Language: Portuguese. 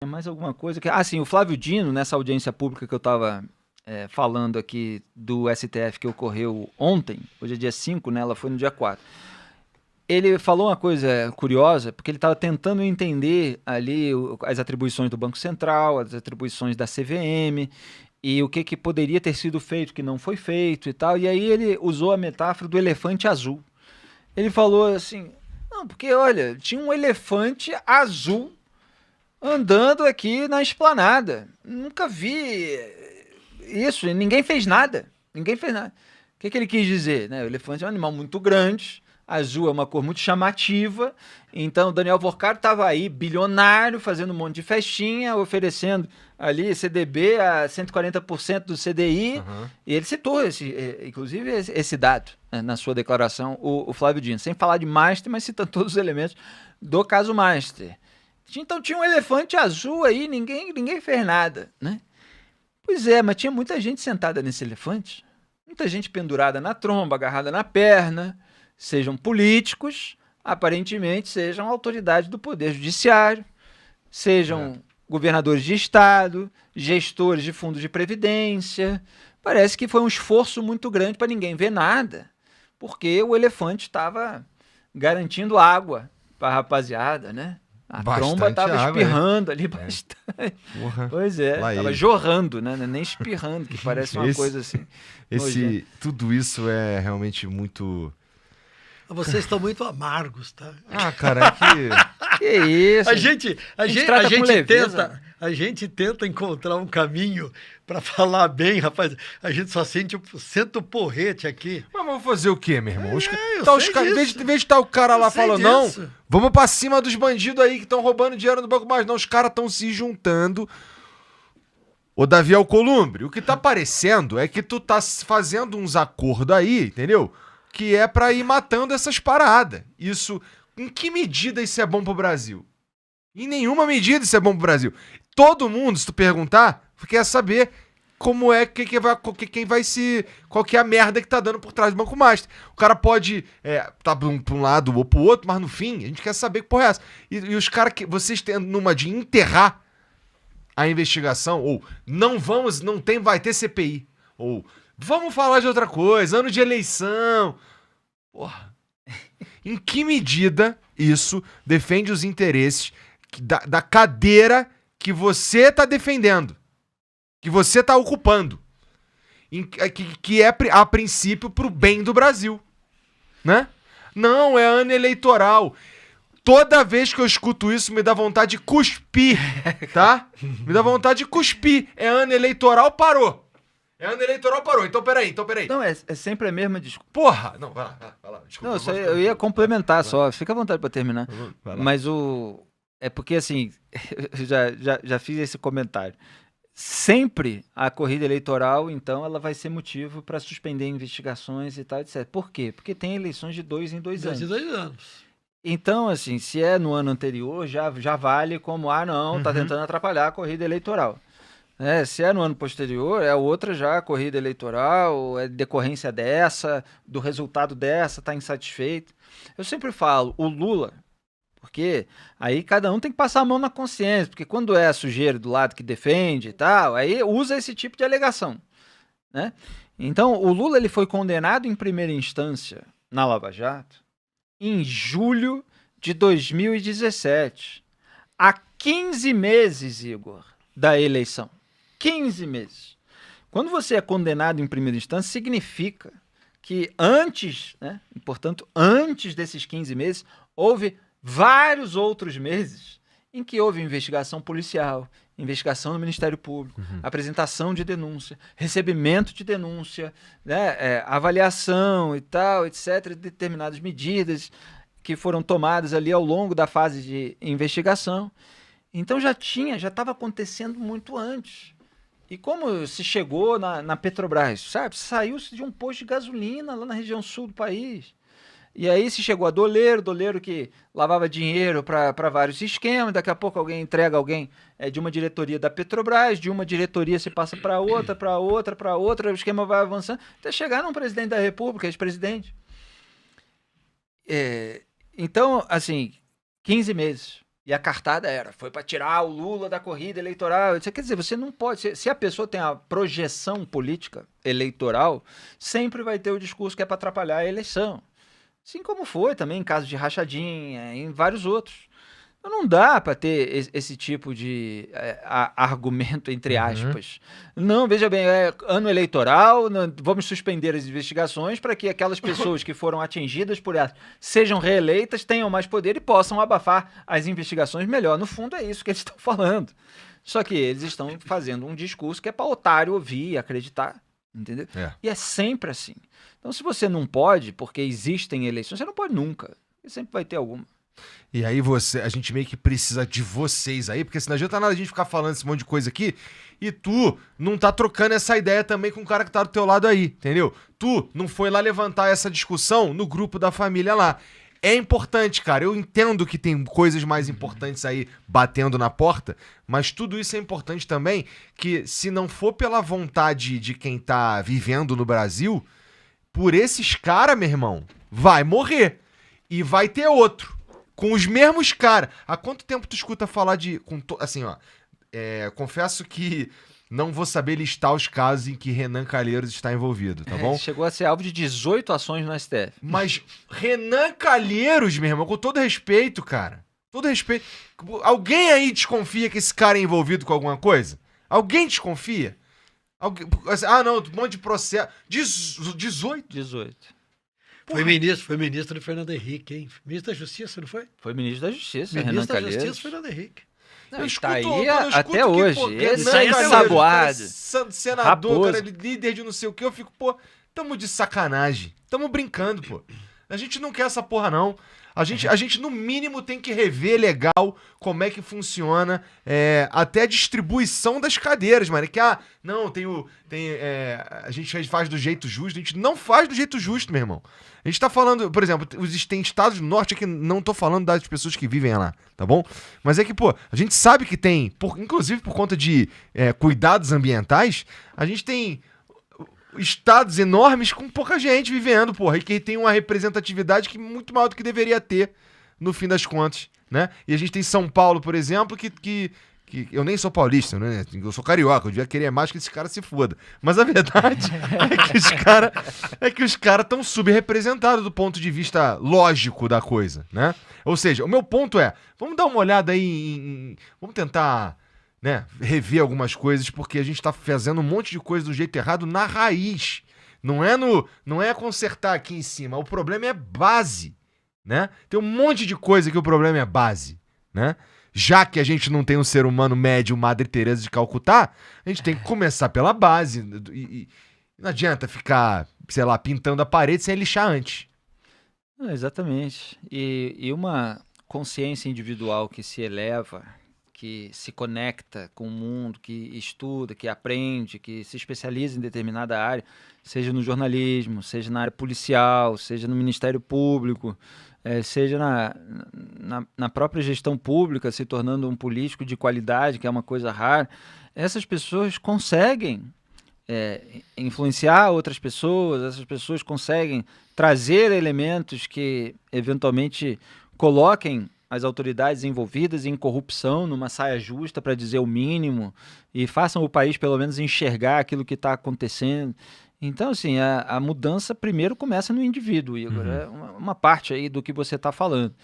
Mais alguma coisa que... sim, o Flávio Dino, nessa audiência pública que eu estava falando aqui do STF que ocorreu ontem, hoje é dia 5, né? Ela foi no dia 4. Ele falou uma coisa curiosa, porque ele estava tentando entender ali as atribuições do Banco Central, as atribuições da CVM, e o que poderia ter sido feito, que não foi feito e tal. E aí ele usou a metáfora do elefante azul. Ele falou assim, não, porque olha, tinha um elefante azul andando aqui na esplanada. Nunca vi isso, ninguém fez nada. Ninguém fez nada. O que ele quis dizer? Né? O elefante é um animal muito grande, azul é uma cor muito chamativa, então Daniel Vorcado estava aí, bilionário, fazendo um monte de festinha, oferecendo ali CDB a 140% do CDI, e ele citou, inclusive, esse dado, né, na sua declaração, o Flávio Dino, sem falar de Master, mas citando todos os elementos do caso Master. Então tinha um elefante azul aí, ninguém fez nada, né? Pois é, mas tinha muita gente sentada nesse elefante, muita gente pendurada na tromba, agarrada na perna, sejam políticos, aparentemente sejam autoridades do Poder Judiciário, sejam governadores de estado, gestores de fundos de previdência. Parece que foi um esforço muito grande para ninguém ver nada, porque o elefante estava garantindo água para a rapaziada, né? A tromba estava espirrando ali bastante. Pois é, estava jorrando, né? Nem espirrando, que parece uma coisa assim. Tudo isso é realmente muito... Vocês estão muito amargos, tá? Cara, é que... Que isso? A gente tenta encontrar um caminho para falar bem, rapaz. A gente só senta o porrete aqui. Mas vamos fazer o quê, meu irmão? Em vez de estar o cara lá falando, não, vamos pra cima dos bandidos aí que estão roubando dinheiro do banco, mas não, os caras estão se juntando. Ô, Davi Alcolumbre, o que tá parecendo é que tu tá fazendo uns acordos aí, entendeu? Que é pra ir matando essas paradas. Isso, em que medida isso é bom pro Brasil? Em nenhuma medida isso é bom pro Brasil. Todo mundo, se tu perguntar, quer saber como é qual que é a merda que tá dando por trás do Banco Master. O cara pode tá pra um lado ou pro outro, mas no fim, a gente quer saber que porra é essa. E os caras que vocês têm numa de enterrar a investigação, ou vai ter CPI, ou vamos falar de outra coisa, ano de eleição. Porra. Em que medida isso defende os interesses da cadeira que você tá defendendo? Que você tá ocupando? Que é, a princípio, pro bem do Brasil. Né? Não, é ano eleitoral. Toda vez que eu escuto isso, me dá vontade de cuspir, tá? Me dá vontade de cuspir. É ano eleitoral, parou. Então peraí. Não, é sempre a mesma desculpa. Porra! Não, vai lá. Desculpa. Não, eu ia complementar só. Fica à vontade pra terminar. Mas é porque, assim, eu já fiz esse comentário. Sempre a corrida eleitoral, então, ela vai ser motivo para suspender investigações e tal, etc. Por quê? Porque tem eleições de 2 em 2 anos. 2 anos. Então, assim, se é no ano anterior, já vale como, tá tentando atrapalhar a corrida eleitoral. Se é no ano posterior, é outra já, corrida eleitoral, é decorrência dessa, do resultado dessa, tá insatisfeito. Eu sempre falo, o Lula, porque aí cada um tem que passar a mão na consciência, porque quando é a sujeira do lado que defende e tal, aí usa esse tipo de alegação, né? Então, o Lula ele foi condenado em primeira instância na Lava Jato em julho de 2017, há 15 meses, Igor, da eleição. 15 meses. Quando você é condenado em primeira instância, significa que antes, né, portanto, antes desses 15 meses, houve vários outros meses em que houve investigação policial, investigação do Ministério Público, apresentação de denúncia, recebimento de denúncia, né, avaliação e tal, etc., determinadas medidas que foram tomadas ali ao longo da fase de investigação. Então já estava acontecendo muito antes. E como se chegou na Petrobras, sabe? Saiu-se de um posto de gasolina lá na região sul do país. E aí se chegou a doleiro que lavava dinheiro para vários esquemas, daqui a pouco alguém entrega alguém de uma diretoria da Petrobras, de uma diretoria se passa para outra, o esquema vai avançando, até chegar num presidente da República, ex-presidente. Então, assim, 15 meses. E a cartada foi para tirar o Lula da corrida eleitoral. Quer dizer, você não pode... Se a pessoa tem a projeção política eleitoral, sempre vai ter o discurso que é para atrapalhar a eleição. Assim como foi também em caso de rachadinha, em vários outros. Então não dá para ter esse tipo de argumento, entre aspas. Não, veja bem, é ano eleitoral, vamos suspender as investigações para que aquelas pessoas que foram atingidas por elas sejam reeleitas, tenham mais poder e possam abafar as investigações melhor. No fundo é isso que eles estão falando. Só que eles estão fazendo um discurso que é para otário ouvir e acreditar. Entendeu? E é sempre assim. Então se você não pode, porque existem eleições, você não pode nunca. Sempre vai ter alguma. E aí a gente meio que precisa de vocês aí, porque senão não adianta nada a gente ficar falando esse monte de coisa aqui e tu não tá trocando essa ideia também com o cara que tá do teu lado aí, entendeu? Tu não foi lá levantar essa discussão no grupo da família lá. É importante, cara, eu entendo que tem coisas mais importantes aí batendo na porta, mas tudo isso é importante também, que se não for pela vontade de quem tá vivendo no Brasil, por esses caras, meu irmão, vai morrer. E vai ter outro. Com os mesmos caras. Há quanto tempo tu escuta falar de... Assim, ó. Confesso que não vou saber listar os casos em que Renan Calheiros está envolvido, tá bom? Chegou a ser alvo de 18 ações no STF. Mas Renan Calheiros, meu irmão, com todo respeito, cara. Todo respeito. Alguém aí desconfia que esse cara é envolvido com alguma coisa? Alguém desconfia? Não, um monte de processo. 18? Foi ministro do Fernando Henrique, hein? Ministro da Justiça, não foi? Foi ministro da Justiça, Renan Ministro da Calheiros. Justiça, Fernando Henrique. Não, está aí até hoje. Esse aí é saboado. Senador, Raposo. cara, líder de não sei o que, eu fico, tamo de sacanagem. Tamo brincando, pô. A gente não quer essa porra, não. A gente, no mínimo, tem que rever legal como é que funciona até a distribuição das cadeiras, mano. Que, a gente faz do jeito justo. A gente não faz do jeito justo, meu irmão. A gente tá falando, por exemplo, tem estados do norte que não tô falando das pessoas que vivem lá, tá bom? Mas é que, a gente sabe que tem, inclusive por conta de cuidados ambientais, a gente tem estados enormes com pouca gente vivendo, e que tem uma representatividade que muito maior do que deveria ter, no fim das contas, né? E a gente tem São Paulo, por exemplo, que eu nem sou paulista, né? Eu sou carioca, eu devia querer mais que esse cara se foda. Mas a verdade é que os caras estão subrepresentados do ponto de vista lógico da coisa, né? Ou seja, o meu ponto vamos dar uma olhada aí vamos tentar, né, rever algumas coisas, porque a gente tá fazendo um monte de coisa do jeito errado na raiz. Não é consertar aqui em cima. O problema é base, né? Tem um monte de coisa que o problema é base, né? Já que a gente não tem um ser humano médio, Madre Teresa de Calcutá, a gente tem que começar pela base. E não adianta ficar, sei lá, pintando a parede sem lixar antes. Exatamente. E uma consciência individual que se eleva, que se conecta com o mundo, que estuda, que aprende, que se especializa em determinada área, seja no jornalismo, seja na área policial, seja no Ministério Público, seja na própria gestão pública, se tornando um político de qualidade, que é uma coisa rara, essas pessoas conseguem influenciar outras pessoas, essas pessoas conseguem trazer elementos que eventualmente coloquem as autoridades envolvidas em corrupção numa saia justa, para dizer o mínimo, e façam o país pelo menos enxergar aquilo que está acontecendo. Então, assim, a mudança primeiro começa no indivíduo, Igor. É uma parte aí do que você está falando.